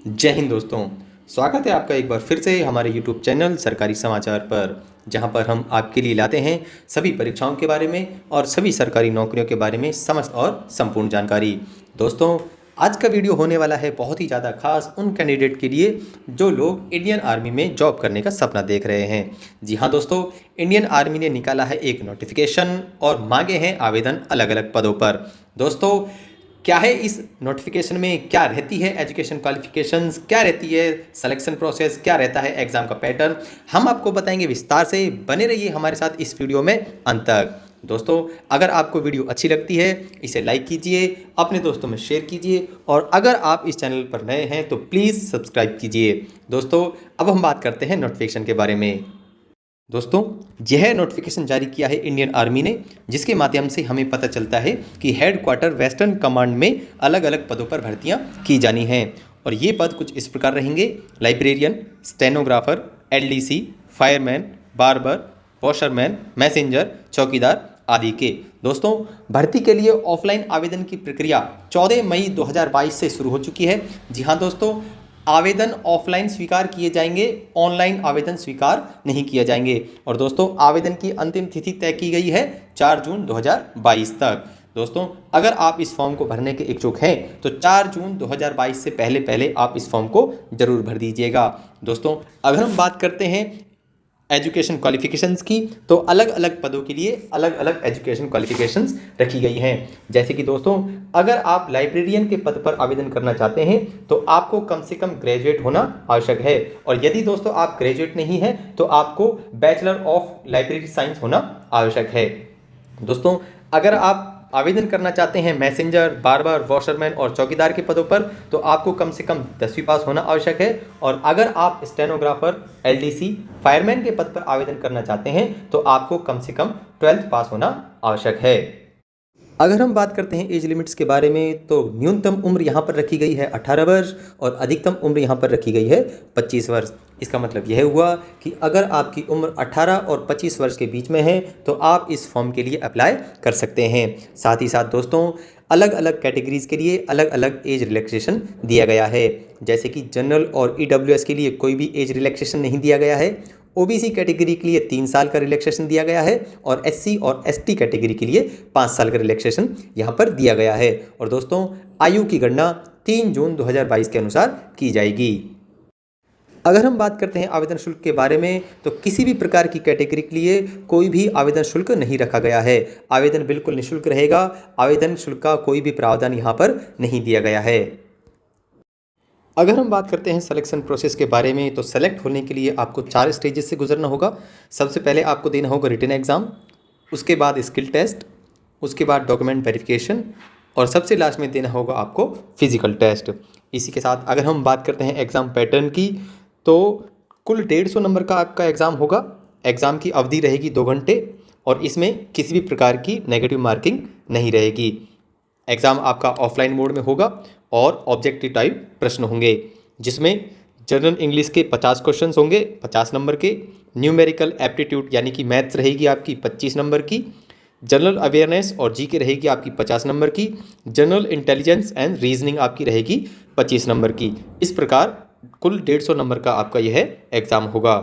जय हिंद दोस्तों। स्वागत है आपका एक बार फिर से हमारे YouTube चैनल सरकारी समाचार पर, जहां पर हम आपके लिए लाते हैं सभी परीक्षाओं के बारे में और सभी सरकारी नौकरियों के बारे में समस्त और संपूर्ण जानकारी। दोस्तों, आज का वीडियो होने वाला है बहुत ही ज़्यादा खास उन कैंडिडेट के लिए जो लोग इंडियन आर्मी में जॉब करने का सपना देख रहे हैं। जी हाँ दोस्तों, इंडियन आर्मी ने निकाला है एक नोटिफिकेशन और मांगे हैं आवेदन अलग अलग पदों पर। दोस्तों, क्या है इस नोटिफिकेशन में, क्या रहती है एजुकेशन क्वालिफिकेशंस, क्या रहती है सिलेक्शन प्रोसेस, क्या रहता है एग्जाम का पैटर्न, हम आपको बताएंगे विस्तार से। बने रहिए हमारे साथ इस वीडियो में अंत तक। दोस्तों, अगर आपको वीडियो अच्छी लगती है इसे लाइक कीजिए, अपने दोस्तों में शेयर कीजिए और अगर आप इस चैनल पर नए हैं तो प्लीज़ सब्सक्राइब कीजिए। दोस्तों, अब हम बात करते हैं नोटिफिकेशन के बारे में। दोस्तों, यह नोटिफिकेशन जारी किया है इंडियन आर्मी ने, जिसके माध्यम से हमें पता चलता है कि हेडक्वार्टर वेस्टर्न कमांड में अलग अलग पदों पर भर्तियां की जानी हैं। और ये पद कुछ इस प्रकार रहेंगे: librarian, stenographer, LDC, fireman, barber, washerman, messenger, चौकीदार आदि के। दोस्तों, भर्ती के लिए ऑफलाइन आवेदन की प्रक्रिया 14 मई 2022 से शुरू हो चुकी है। जी हाँ दोस्तों, आवेदन ऑफलाइन स्वीकार किए जाएंगे, ऑनलाइन आवेदन स्वीकार नहीं किए जाएंगे। और दोस्तों, आवेदन की अंतिम तिथि तय की गई है 4 जून 2022 तक। दोस्तों, अगर आप इस फॉर्म को भरने के इच्छुक हैं तो 4 जून 2022 से पहले पहले आप इस फॉर्म को जरूर भर दीजिएगा। दोस्तों, अगर हम बात करते हैं एजुकेशन क्वालिफिकेशंस की, तो अलग अलग पदों के लिए अलग अलग एजुकेशन क्वालिफिकेशंस रखी गई हैं। जैसे कि दोस्तों, अगर आप लाइब्रेरियन के पद पर आवेदन करना चाहते हैं तो आपको कम से कम ग्रेजुएट होना आवश्यक है। और यदि दोस्तों आप ग्रेजुएट नहीं हैं तो आपको बैचलर ऑफ लाइब्रेरी साइंस होना आवश्यक है। दोस्तों, अगर आप आवेदन करना चाहते हैं मैसेंजर, बार्बर, वॉशरमैन और चौकीदार के पदों पर तो आपको कम से कम 10वीं पास होना आवश्यक है। और अगर आप स्टेनोग्राफर, एलडीसी, फायरमैन के पद पर आवेदन करना चाहते हैं तो आपको कम से कम 12th पास होना आवश्यक है। अगर हम बात करते हैं एज लिमिट्स के बारे में, तो न्यूनतम उम्र यहाँ पर रखी गई है 18 वर्ष और अधिकतम उम्र यहाँ पर रखी गई है 25 वर्ष। इसका मतलब यह हुआ कि अगर आपकी उम्र 18 और 25 वर्ष के बीच में है तो आप इस फॉर्म के लिए अप्लाई कर सकते हैं। साथ ही साथ दोस्तों, अलग अलग कैटेगरीज के लिए अलग अलग एज रिलैक्सेशन दिया गया है। जैसे कि जनरल और ईडब्ल्यूएस के लिए कोई भी एज रिलैक्सेशन नहीं दिया गया है। ओबीसी कैटेगरी के लिए 3 साल का रिलैक्सेशन दिया गया है और एससी और एसटी कैटेगरी के लिए 5 साल का रिलैक्सेशन यहाँ पर दिया गया है। और दोस्तों, आयु की गणना 3 जून 2022 के अनुसार की जाएगी। अगर हम बात करते हैं आवेदन शुल्क के बारे में, तो किसी भी प्रकार की कैटेगरी के लिए कोई भी आवेदन शुल्क नहीं रखा गया है। आवेदन बिल्कुल निःशुल्क रहेगा। आवेदन शुल्क का कोई भी प्रावधान यहाँ पर नहीं दिया गया है। अगर हम बात करते हैं सिलेक्शन प्रोसेस के बारे में, तो सेलेक्ट होने के लिए आपको 4 स्टेजेस से गुजरना होगा। सबसे पहले आपको देना होगा रिटन एग्ज़ाम, उसके बाद स्किल टेस्ट, उसके बाद डॉक्यूमेंट वेरिफिकेशन और सबसे लास्ट में देना होगा आपको फिजिकल टेस्ट। इसी के साथ अगर हम बात करते हैं एग्ज़ाम पैटर्न की, तो कुल 150 नंबर का आपका एग्ज़ाम होगा। एग्ज़ाम की अवधि रहेगी 2 घंटे और इसमें किसी भी प्रकार की नेगेटिव मार्किंग नहीं रहेगी। एग्ज़ाम आपका ऑफलाइन मोड में होगा और ऑब्जेक्टिव टाइप प्रश्न होंगे, जिसमें जनरल इंग्लिश के 50 क्वेश्चंस होंगे 50 नंबर के, न्यूमेरिकल एप्टीट्यूड यानी कि मैथ्स रहेगी आपकी 25 नंबर की, जनरल अवेयरनेस और जीके रहेगी आपकी 50 नंबर की, जनरल इंटेलिजेंस एंड रीजनिंग आपकी रहेगी 25 नंबर की। इस प्रकार कुल 150 नंबर का आपका यह एग्ज़ाम होगा।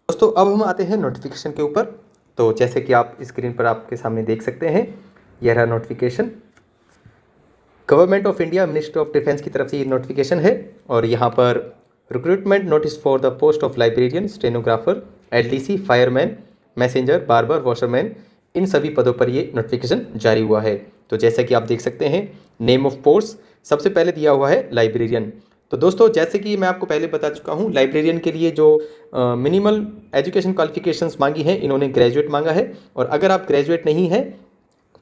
दोस्तों, अब हम आते हैं नोटिफिकेशन के ऊपर। तो जैसे कि आप स्क्रीन पर आपके सामने देख सकते हैं, यह रहा notification. Government of India, ministry of defence की तरफ से ये नोटिफिकेशन है और यहाँ पर recruitment notice for the post of librarian, stenographer, LDC, fireman, messenger, barber, washerman, इन सभी पदों पर ये नोटिफिकेशन जारी हुआ है। तो जैसा कि आप देख सकते हैं, नेम ऑफ पोस्ट सबसे पहले दिया हुआ है लाइब्रेरियन। तो दोस्तों, जैसे कि मैं आपको पहले बता चुका हूँ, लाइब्रेरियन के लिए जो मिनिमल एजुकेशन क्वालिफिकेशंस मांगी है, इन्होंने ग्रेजुएट मांगा है। और अगर आप ग्रेजुएट नहीं हैं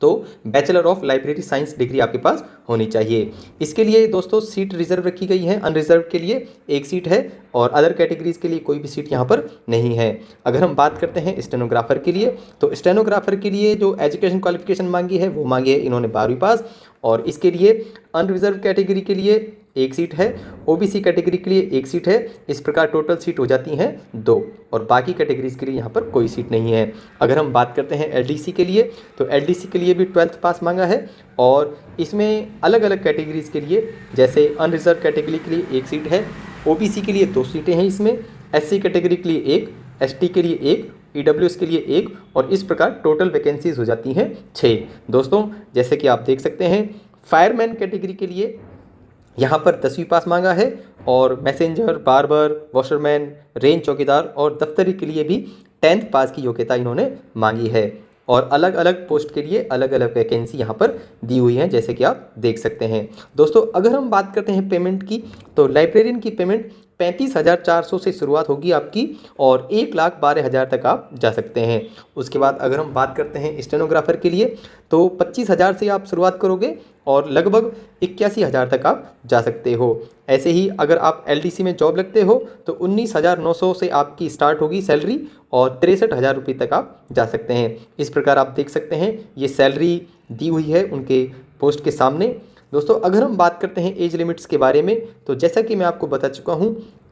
तो bachelor of library science degree आपके पास होनी चाहिए। इसके लिए दोस्तों सीट रिजर्व रखी गई है। अनरिजर्व के लिए 1 सीट है और अदर कैटेगरीज के लिए कोई भी सीट यहाँ पर नहीं है। अगर हम बात करते हैं स्टेनोग्राफर के लिए, तो स्टेनोग्राफर के लिए जो एजुकेशन क्वालिफिकेशन मांगी है वो मांगी है इन्होंने 12वीं पास। और इसके लिए अनरिजर्व कैटेगरी के लिए 1 सीट है, ओबीसी कैटेगरी के लिए 1 सीट है। इस प्रकार टोटल सीट हो जाती हैं 2 और बाकी कैटेगरीज के लिए यहाँ पर कोई सीट नहीं है। अगर हम बात करते हैं एलडीसी के लिए, तो एलडीसी के लिए भी 12th पास मांगा है और इसमें अलग अलग कैटेगरीज के लिए, जैसे अनरिजर्व कैटेगरी के लिए 1 सीट है, ओबीसी के लिए 2 सीटें हैं इसमें, एससी कैटेगरी के लिए 1, एसटी के लिए 1, ईडब्ल्यूएस के लिए 1 और इस प्रकार टोटल वैकेंसीज हो जाती हैं 6। दोस्तों जैसे कि आप देख सकते हैं, फायरमैन कैटेगरी के लिए यहाँ पर 10वीं पास मांगा है और मैसेंजर, बार्बर, वॉशरमैन, रेंज चौकीदार और दफ्तरी के लिए भी 10th पास की योग्यता इन्होंने मांगी है और अलग अलग पोस्ट के लिए अलग अलग वैकेंसी यहाँ पर दी हुई हैं, जैसे कि आप देख सकते हैं। दोस्तों अगर हम बात करते हैं पेमेंट की, तो लाइब्रेरियन की पेमेंट 35,400 से शुरुआत होगी आपकी और 1,12,000 तक आप जा सकते हैं। उसके बाद अगर हम बात करते हैं स्टेनोग्राफर के लिए, तो 25,000 से आप शुरुआत करोगे और लगभग 81,000 तक आप जा सकते हो। ऐसे ही अगर आप एलडीसी में जॉब लगते हो तो 19,900 से आपकी स्टार्ट होगी सैलरी और 63,000 रुपये तक आप जा सकते हैं। इस प्रकार आप देख सकते हैं ये सैलरी दी हुई है उनके पोस्ट के सामने। दोस्तों अगर हम बात करते हैं एज लिमिट्स के बारे में, तो जैसा कि मैं आपको बता चुका हूं,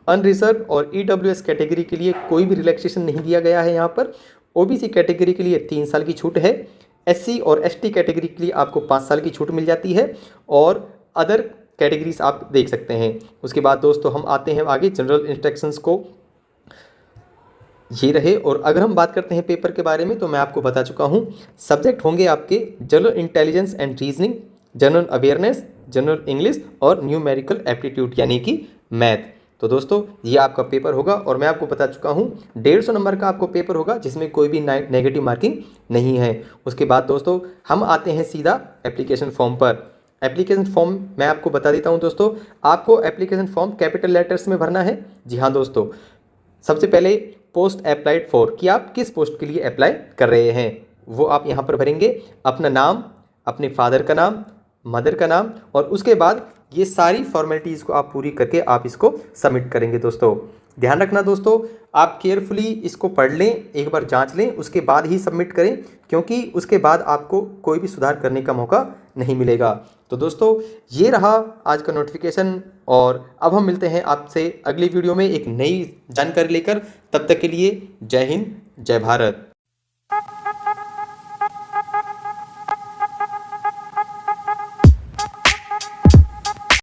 अनरिजर्व और ईडब्ल्यूएस कैटेगरी के लिए कोई भी रिलैक्सेशन नहीं दिया गया है यहाँ पर। ओबीसी कैटेगरी के लिए 3 साल की छूट है, एससी और एसटी कैटेगरी के लिए आपको 5 साल की छूट मिल जाती है और अदर कैटेगरीज आप देख सकते हैं। उसके बाद दोस्तों हम आते हैं आगे जनरल इंस्ट्रक्शंस को, ये रहे। और अगर हम बात करते हैं पेपर के बारे में, तो मैं आपको बता चुका हूँ सब्जेक्ट होंगे आपके general intelligence and reasoning, general awareness, general English और न्यूमेरिकल एप्टीट्यूड यानी कि मैथ। तो दोस्तों ये आपका पेपर होगा और मैं आपको बता चुका हूँ 150 नंबर का आपको पेपर होगा जिसमें कोई भी नेगेटिव मार्किंग नहीं है। उसके बाद दोस्तों हम आते हैं सीधा एप्लीकेशन फॉर्म पर। एप्लीकेशन फॉर्म मैं आपको बता देता हूँ दोस्तों, आपको एप्लीकेशन फॉर्म कैपिटल लेटर्स में भरना है। जी हाँ दोस्तों, सबसे पहले पोस्ट अप्लाइड फॉर कि आप किस पोस्ट के लिए अप्लाई कर रहे हैं वो आप यहाँ पर भरेंगे, अपना नाम, अपने फादर का नाम, मदर का नाम और उसके बाद ये सारी फॉर्मेलिटीज़ को आप पूरी करके आप इसको सबमिट करेंगे। दोस्तों ध्यान रखना दोस्तों, आप केयरफुली इसको पढ़ लें, एक बार जांच लें, उसके बाद ही सबमिट करें क्योंकि उसके बाद आपको कोई भी सुधार करने का मौका नहीं मिलेगा। तो दोस्तों ये रहा आज का नोटिफिकेशन और अब हम मिलते हैं आपसे अगली वीडियो में एक नई जानकारी लेकर। तब तक के लिए जय हिंद, जय भारत।